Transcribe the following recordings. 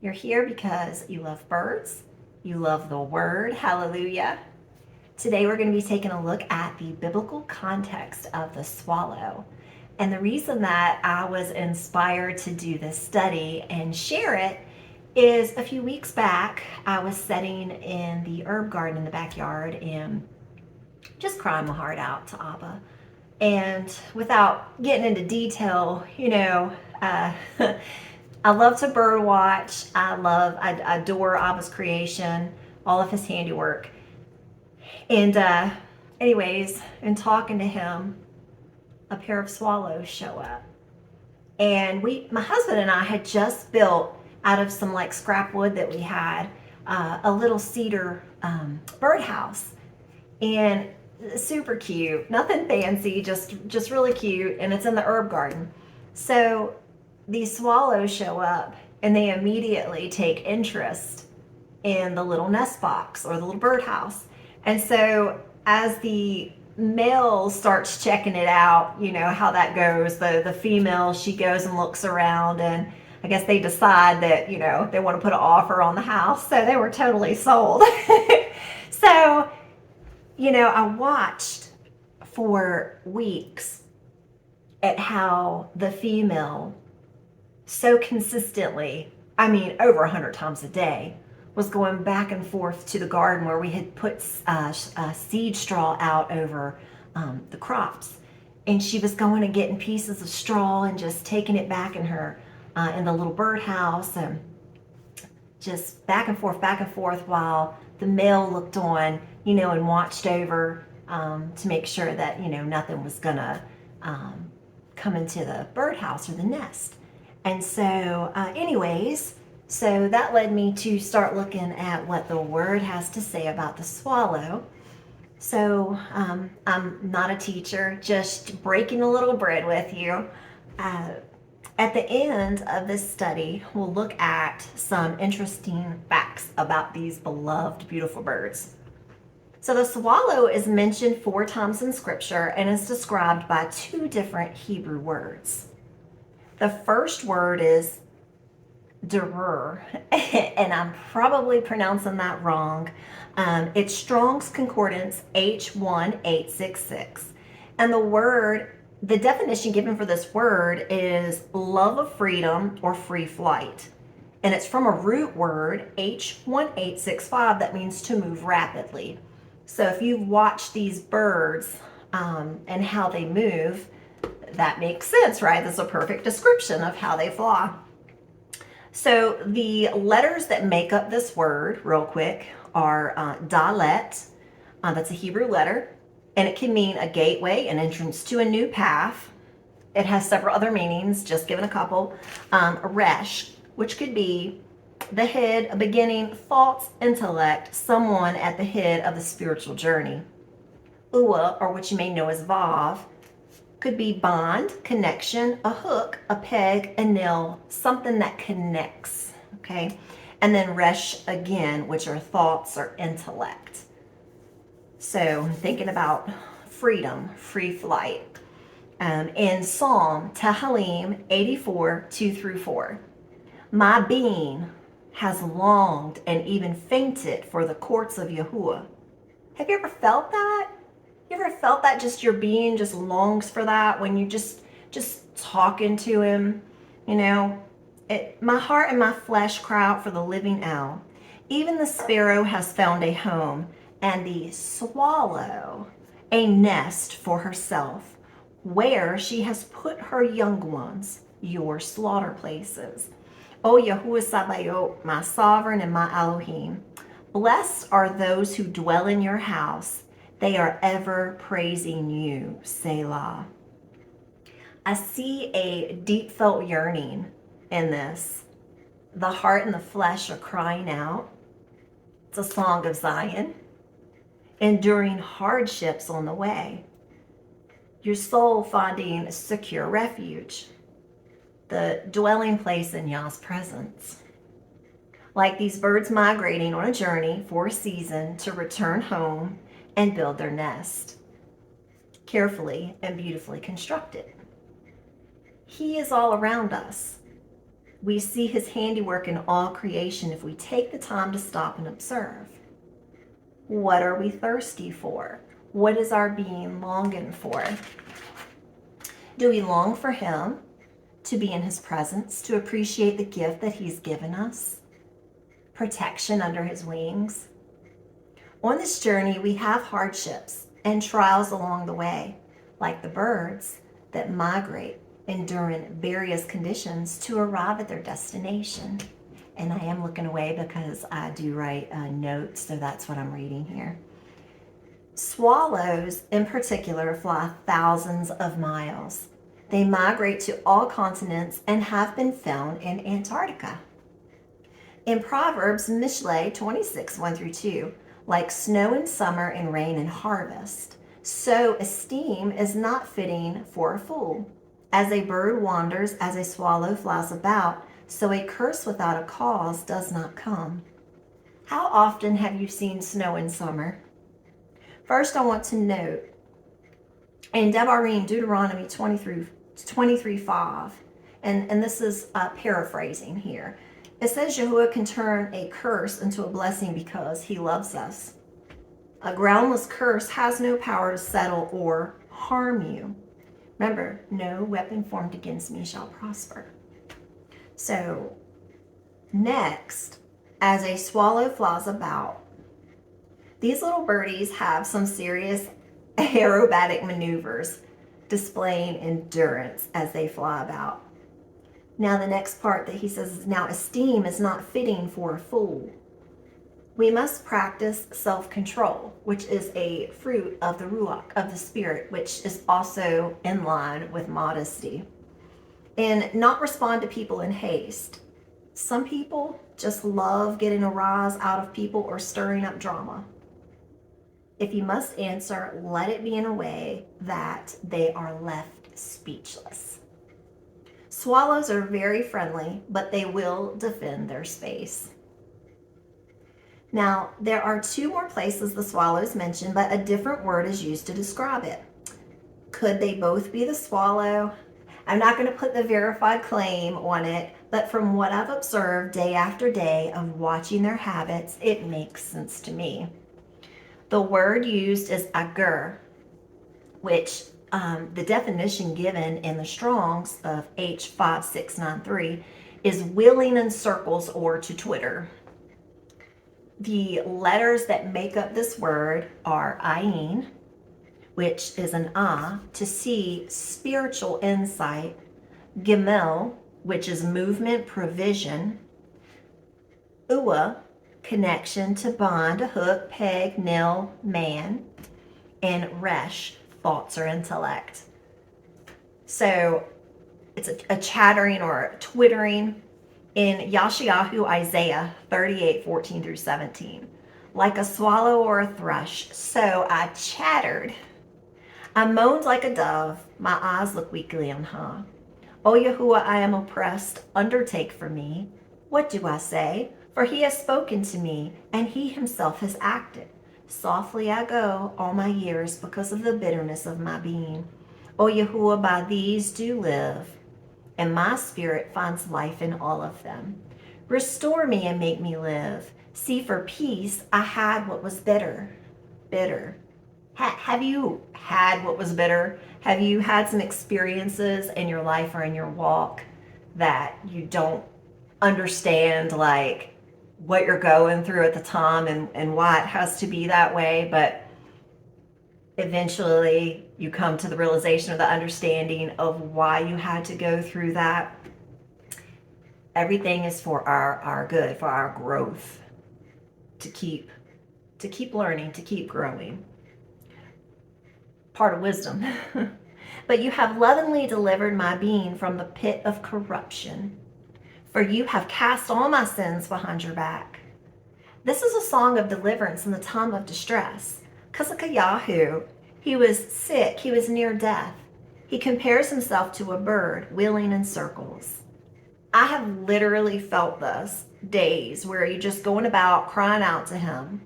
You're here because you love birds, you love the word, hallelujah. Today we're going to be taking a look at the biblical context of the swallow. And the reason that I was inspired to do this study and share it is a few weeks back, I was sitting in the herb garden in the backyard and just crying my heart out to Abba. And without getting into detail, I love to bird watch. I adore Abba's creation, all of his handiwork. And anyways, in talking to him, a pair of swallows show up. And my husband and I had just built out of some like scrap wood that we had, a little cedar birdhouse. And super cute, nothing fancy, just really cute, and it's in the herb garden. So these swallows show up and they immediately take interest in the little nest box or the little birdhouse. And so as the male starts checking it out, you know how that goes. The female, she goes and looks around, and I guess they decide that, they want to put an offer on the house. So they were totally sold. So I watched for weeks at how the female so consistently, I mean, over 100 times a day, was going back and forth to the garden where we had put seed straw out over the crops. And she was going and getting pieces of straw and just taking it back in her, in the little birdhouse, and just back and forth while the male looked on, and watched over to make sure that, nothing was gonna come into the birdhouse or the nest. And so, so that led me to start looking at what the word has to say about the swallow. So I'm not a teacher, just breaking a little bread with you. At the end of this study, we'll look at some interesting facts about these beloved, beautiful birds. So the swallow is mentioned 4 times in Scripture and is described by 2 different Hebrew words. The first word is derur, and I'm probably pronouncing that wrong. It's Strong's Concordance H1866. And the definition given for this word is love of freedom or free flight. And it's from a root word, H1865, that means to move rapidly. So if you've watched these birds and how they move, that makes sense, right? That's a perfect description of how they fly. So the letters that make up this word, real quick, are dalet, that's a Hebrew letter, and it can mean a gateway, an entrance to a new path. It has several other meanings, just given a couple. Resh, which could be the head, a beginning, thoughts, intellect, someone at the head of the spiritual journey. Ua, or what you may know as Vav, could be bond, connection, a hook, a peg, a nail, something that connects, okay? And then resh again, which are thoughts or intellect. So thinking about freedom, free flight. In Psalm Tehillim 84, 2-4, my being has longed and even fainted for the courts of Yahuwah. Have you ever felt that? You ever felt that just your being just longs for that when you just talking to him? My heart and my flesh cry out for the living owl. Even the sparrow has found a home, and the swallow a nest for herself, where she has put her young ones, your slaughter places. O Yahuwah Sabaoth, my sovereign and my Elohim, blessed are those who dwell in your house. They are ever praising you, Selah. I see a deep felt yearning in this. The heart and the flesh are crying out. It's a song of Zion, enduring hardships on the way. Your soul finding a secure refuge, the dwelling place in Yah's presence. Like these birds migrating on a journey for a season to return home and build their nest, carefully and beautifully constructed. He is all around us. We see his handiwork in all creation if we take the time to stop and observe. What are we thirsty for? What is our being longing for? Do we long for him, to be in his presence, to appreciate the gift that he's given us? Protection under his wings? On this journey, we have hardships and trials along the way, like the birds that migrate, enduring various conditions to arrive at their destination. And I am looking away because I do write notes, so that's what I'm reading here. Swallows, in particular, fly thousands of miles. They migrate to all continents and have been found in Antarctica. In Proverbs, Mishle 26, 1-2, like snow in summer and rain in harvest, so esteem is not fitting for a fool. As a bird wanders, as a swallow flies about, so a curse without a cause does not come. How often have you seen snow in summer? First, I want to note in Devarim, Deuteronomy 23:5, and this is paraphrasing here. It says Yahuwah can turn a curse into a blessing because he loves us. A groundless curse has no power to settle or harm you. Remember, no weapon formed against me shall prosper. So, next, as a swallow flies about, these little birdies have some serious aerobatic maneuvers, displaying endurance as they fly about. Now, the next part that he says is, now esteem is not fitting for a fool. We must practice self-control, which is a fruit of the Ruach, of the Spirit, which is also in line with modesty. And not respond to people in haste. Some people just love getting a rise out of people or stirring up drama. If you must answer, let it be in a way that they are left speechless. Swallows are very friendly, but they will defend their space. Now, there are 2 more places the swallows mention, but a different word is used to describe it. Could they both be the swallow? I'm not going to put the verified claim on it, but from what I've observed day after day of watching their habits, it makes sense to me. The word used is agur, which the definition given in the Strong's of H5693 is wheeling in circles or to twitter. The letters that make up this word are ayin, which is an to see spiritual insight, gimel, which is movement, provision, uwa, connection, to bond, a hook, peg, nail, man, and resh, thoughts or intellect. So it's a chattering or twittering. In Yashayahu, Isaiah 38:14-17, like a swallow or a thrush, so I chattered. I moaned like a dove, my eyes look weakly on high. O Yahuwah, I am oppressed, undertake for me. What do I say? For he has spoken to me, and he himself has acted. Softly I go all my years because of the bitterness of my being. O Yahuwah, by these do live, and my spirit finds life in all of them. Restore me and make me live. See, for peace I had what was bitter. Bitter. Have you had what was bitter? Have you had some experiences in your life or in your walk that you don't understand, like what you're going through at the time and why it has to be that way, but eventually you come to the realization or the understanding of why you had to go through that? Everything is for our good, for our growth, to keep learning, to keep growing. Part of wisdom. But you have lovingly delivered my being from the pit of corruption, for you have cast all my sins behind your back. This is a song of deliverance in the time of distress. Hezekiah, he was sick, he was near death. He compares himself to a bird wheeling in circles. I have literally felt this days where you're just going about crying out to him.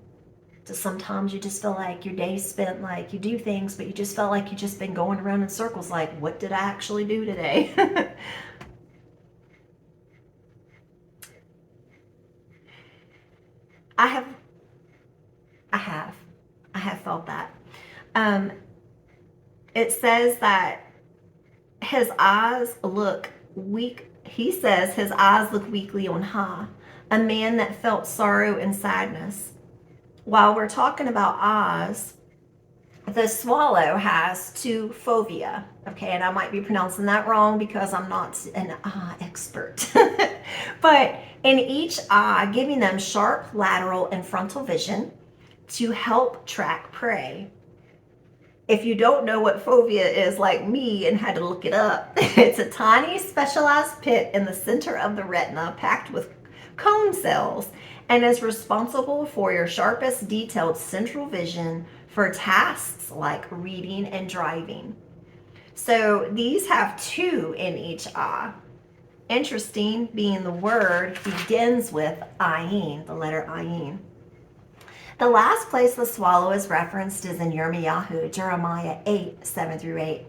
So sometimes you just feel like your day's spent, like you do things, but you just felt like you've just been going around in circles, like, what did I actually do today? Um, it says that his eyes look weak. He says his eyes look weakly on high, a man that felt sorrow and sadness. While we're talking about eyes, the swallow has two fovea. Okay, and I might be pronouncing that wrong because I'm not an eye expert. But in each eye, giving them sharp lateral and frontal vision to help track prey. If you don't know what fovea is like me and had to look it up, it's a tiny specialized pit in the center of the retina packed with cone cells and is responsible for your sharpest detailed central vision for tasks like reading and driving. So these have two in each eye. Interesting being the word begins with ayin, the letter ayin. The last place the swallow is referenced is in Yirmiyahu, Jeremiah 8, 7 through 8.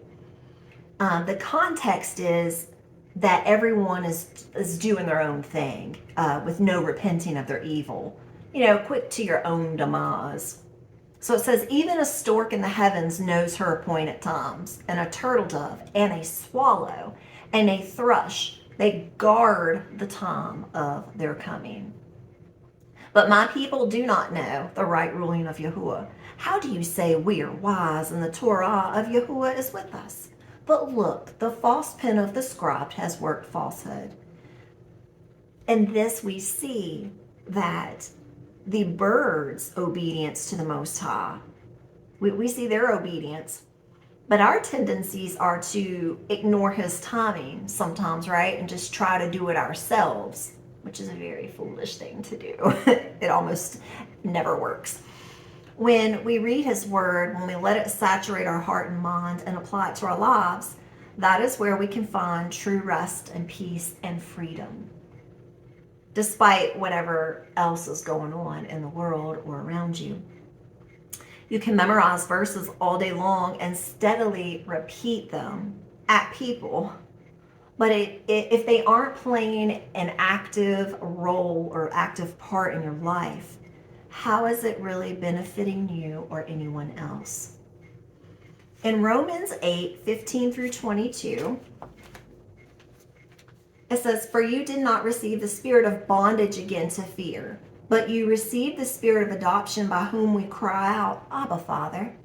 The context is that everyone is doing their own thing with no repenting of their evil. Quick to your own demise. So it says, even a stork in the heavens knows her appointed times, and a turtle dove, and a swallow, and a thrush, they guard the time of their coming. But my people do not know the right ruling of Yahuwah. How do you say we are wise and the Torah of Yahuwah is with us? But look, the false pen of the scribe has worked falsehood. In this we see that the birds' obedience to the Most High, we see their obedience, but our tendencies are to ignore his timing sometimes, right? And just try to do it ourselves, which is a very foolish thing to do. It almost never works. When we read his word, when we let it saturate our heart and mind and apply it to our lives, that is where we can find true rest and peace and freedom, despite whatever else is going on in the world or around you. You can memorize verses all day long and steadily repeat them at people. But if they aren't playing an active role or active part in your life, how is it really benefiting you or anyone else? In Romans 8, 15 through 22, it says, "For you did not receive the spirit of bondage again to fear, but you received the spirit of adoption by whom we cry out, Abba, Father.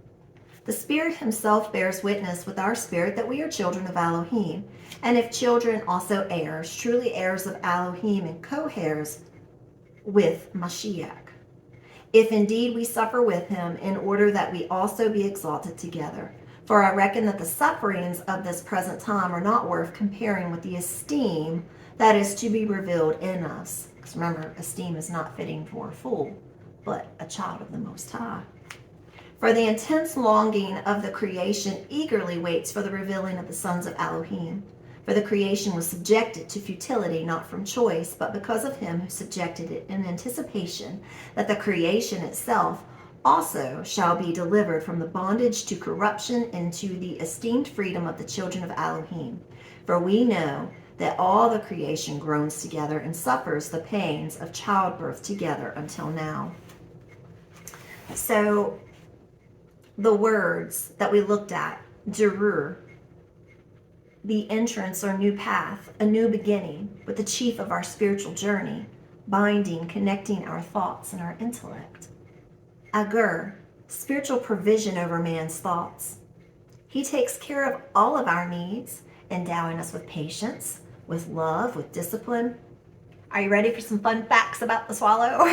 The Spirit himself bears witness with our spirit that we are children of Elohim, and if children, also heirs, truly heirs of Elohim and co-heirs with Mashiach. If indeed we suffer with him, in order that we also be exalted together. For I reckon that the sufferings of this present time are not worth comparing with the esteem that is to be revealed in us." Because remember, esteem is not fitting for a fool, but a child of the Most High. "For the intense longing of the creation eagerly waits for the revealing of the sons of Elohim. For the creation was subjected to futility, not from choice, but because of him who subjected it in anticipation that the creation itself also shall be delivered from the bondage to corruption into the esteemed freedom of the children of Elohim. For we know that all the creation groans together and suffers the pains of childbirth together until now." So the words that we looked at, Derur, the entrance or new path, a new beginning with the chief of our spiritual journey, binding, connecting our thoughts and our intellect. Agur, spiritual provision over man's thoughts. He takes care of all of our needs, endowing us with patience, with love, with discipline. Are you ready for some fun facts about the swallow?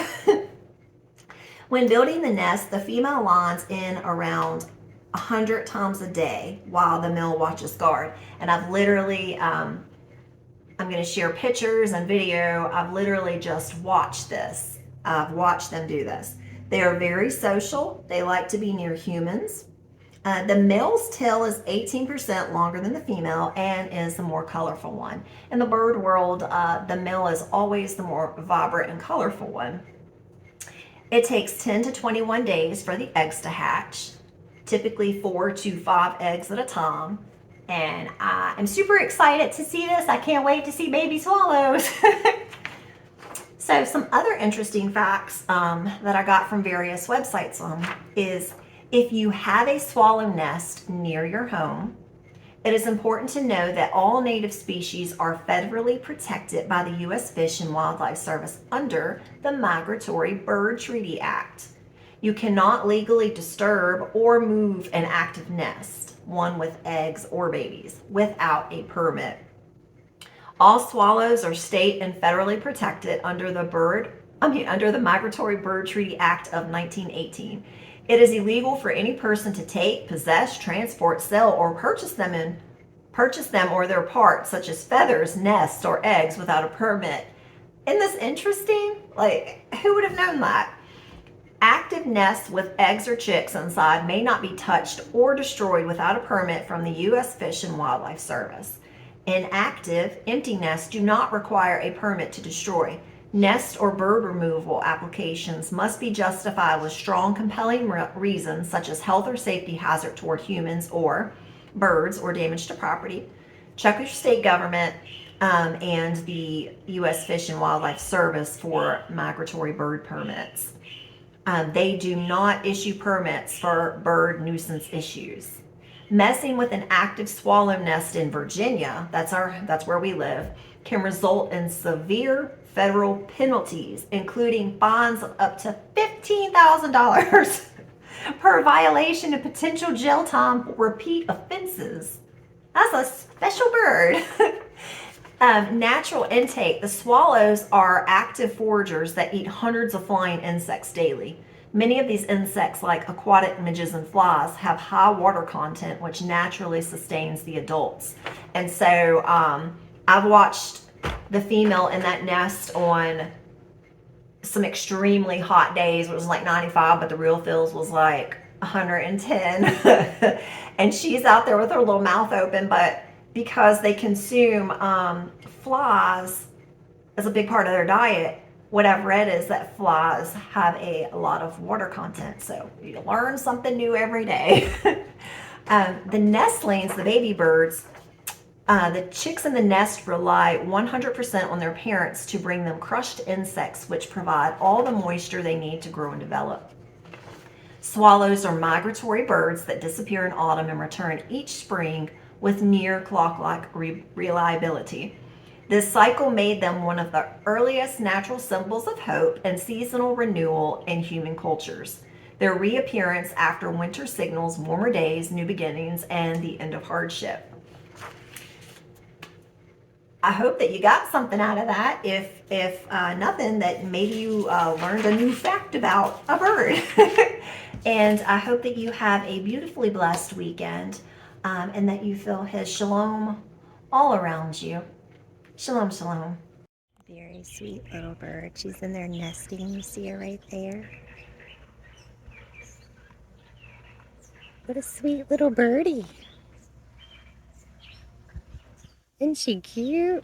When building the nest, the female lines in around 100 times a day while the male watches guard. And I've literally, I'm going to share pictures and video. I've literally just watched this. I've watched them do this. They are very social. They like to be near humans. The male's tail is 18% longer than the female and is the more colorful one. In the bird world, the male is always the more vibrant and colorful one. It takes 10 to 21 days for the eggs to hatch, typically 4 to 5 eggs at a time. And I'm super excited to see this. I can't wait to see baby swallows. So some other interesting facts that I got from various websites is If you have a swallow nest near your home, it is important to know that all native species are federally protected by the U.S. Fish and Wildlife Service under the Migratory Bird Treaty Act. You cannot legally disturb or move an active nest, one with eggs or babies, without a permit. All swallows are state and federally protected under the Migratory Bird Treaty Act of 1918. It is illegal for any person to take, possess, transport, sell, or purchase them or their parts, such as feathers, nests, or eggs, without a permit. Isn't this interesting? Like, who would have known that? Active nests with eggs or chicks inside may not be touched or destroyed without a permit from the U.S. Fish and Wildlife Service. Inactive, empty nests do not require a permit to destroy. Nest or bird removal applications must be justified with strong, compelling reasons, such as health or safety hazard toward humans or birds or damage to property. Check with your state government and the U.S. Fish and Wildlife Service for migratory bird permits. They do not issue permits for bird nuisance issues. Messing with an active swallow nest in Virginia, that's where we live, can result in severe federal penalties, including fines of up to $15,000 per violation and potential jail time for repeat offenses. That's a special bird. Natural intake. The swallows are active foragers that eat hundreds of flying insects daily. Many of these insects, like aquatic midges and flies, have high water content, which naturally sustains the adults. And so I've watched the female in that nest on some extremely hot days. It was like 95, but the real feels was like 110. And she's out there with her little mouth open, but because they consume flies as a big part of their diet, what I've read is that flies have a lot of water content. So you learn something new every day. The nestlings, the baby birds, the chicks in the nest rely 100% on their parents to bring them crushed insects, which provide all the moisture they need to grow and develop. Swallows are migratory birds that disappear in autumn and return each spring with near clock-like reliability. This cycle made them one of the earliest natural symbols of hope and seasonal renewal in human cultures. Their reappearance after winter signals warmer days, new beginnings, and the end of hardship. I hope that you got something out of that. If nothing, that maybe you learned a new fact about a bird. And I hope that you have a beautifully blessed weekend and that you feel his shalom all around you. Shalom, shalom. Very sweet little bird. She's in there nesting. You see her right there. What a sweet little birdie. Isn't she cute?